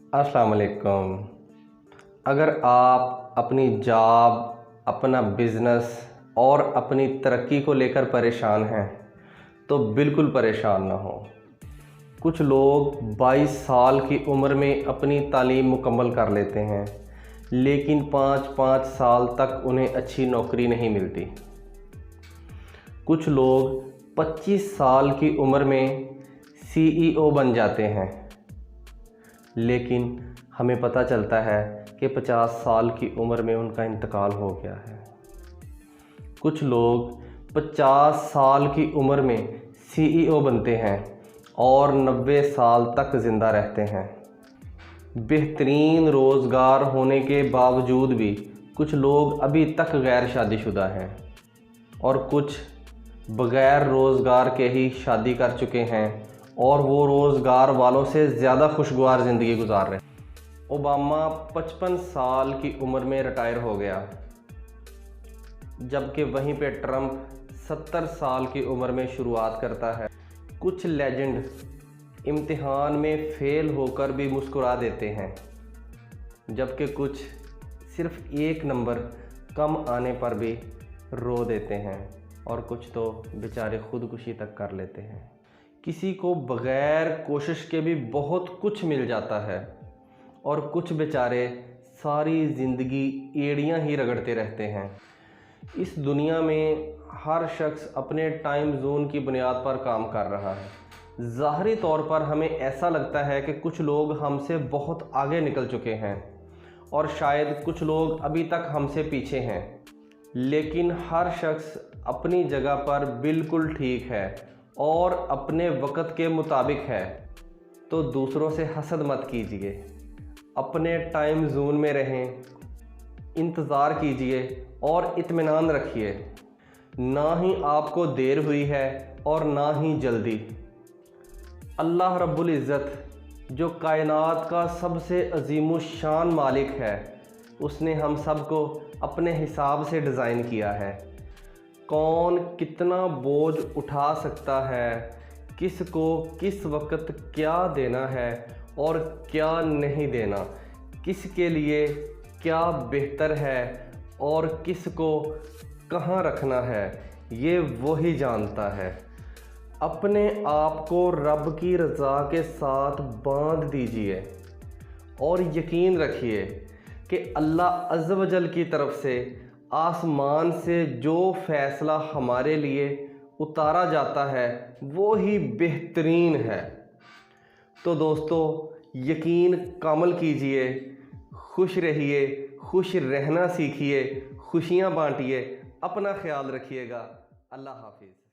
अस्सलाम वालेकुम। अगर आप अपनी जॉब, अपना बिज़नेस और अपनी तरक्की को लेकर परेशान हैं तो बिल्कुल परेशान ना हो। कुछ लोग 22 साल की उम्र में अपनी तालीम मुकम्मल कर लेते हैं, लेकिन 5-5 साल तक उन्हें अच्छी नौकरी नहीं मिलती। कुछ लोग 25 साल की उम्र में CEO बन जाते हैं, लेकिन हमें पता चलता है कि 50 साल की उम्र में उनका इंतकाल हो गया है। कुछ लोग 50 साल की उम्र में CEO बनते हैं और 90 साल तक ज़िंदा रहते हैं। बेहतरीन रोज़गार होने के बावजूद भी कुछ लोग अभी तक गैर शादीशुदा हैं और कुछ बग़ैर रोज़गार के ही शादी कर चुके हैं और वो रोज़गार वालों से ज़्यादा खुशगवार ज़िंदगी गुजार रहे हैं। ओबामा 55 साल की उम्र में रिटायर हो गया, जबकि वहीं पे ट्रंप 70 साल की उम्र में शुरुआत करता है। कुछ लेजेंड इम्तिहान में फ़ेल होकर भी मुस्कुरा देते हैं, जबकि कुछ सिर्फ 1 नंबर कम आने पर भी रो देते हैं और कुछ तो बेचारे खुदकुशी तक कर लेते हैं। किसी को बग़ैर कोशिश के भी बहुत कुछ मिल जाता है और कुछ बेचारे सारी ज़िंदगी एड़ियां ही रगड़ते रहते हैं। इस दुनिया में हर शख्स अपने टाइम जोन की बुनियाद पर काम कर रहा है। ज़ाहरी तौर पर हमें ऐसा लगता है कि कुछ लोग हमसे बहुत आगे निकल चुके हैं और शायद कुछ लोग अभी तक हमसे पीछे हैं, लेकिन हर शख्स अपनी जगह पर बिल्कुल ठीक है और अपने वक़्त के मुताबिक है। तो दूसरों से हसद मत कीजिए, अपने टाइम जोन में रहें, इंतज़ार कीजिए और इत्मीनान रखिए। ना ही आपको देर हुई है और ना ही जल्दी। अल्लाह रब्बुल इज़्ज़त जो कायनात का सबसे अज़ीमुश्शान मालिक है, उसने हम सब को अपने हिसाब से डिज़ाइन किया है। कौन कितना बोझ उठा सकता है, किस को किस वक्त क्या देना है और क्या नहीं देना, किसके लिए क्या बेहतर है और किस को कहाँ रखना है, ये वही जानता है। अपने आप को रब की रज़ा के साथ बांध दीजिए और यकीन रखिए कि अल्लाह अज़्ज़ व जल की तरफ से आसमान से जो फ़ैसला हमारे लिए उतारा जाता है वो ही बेहतरीन है। तो दोस्तों, यकीन कामल कीजिए, खुश रहिए, खुश रहना सीखिए, खुशियाँ बांटिए, अपना ख्याल रखिएगा। अल्लाह हाफिज़।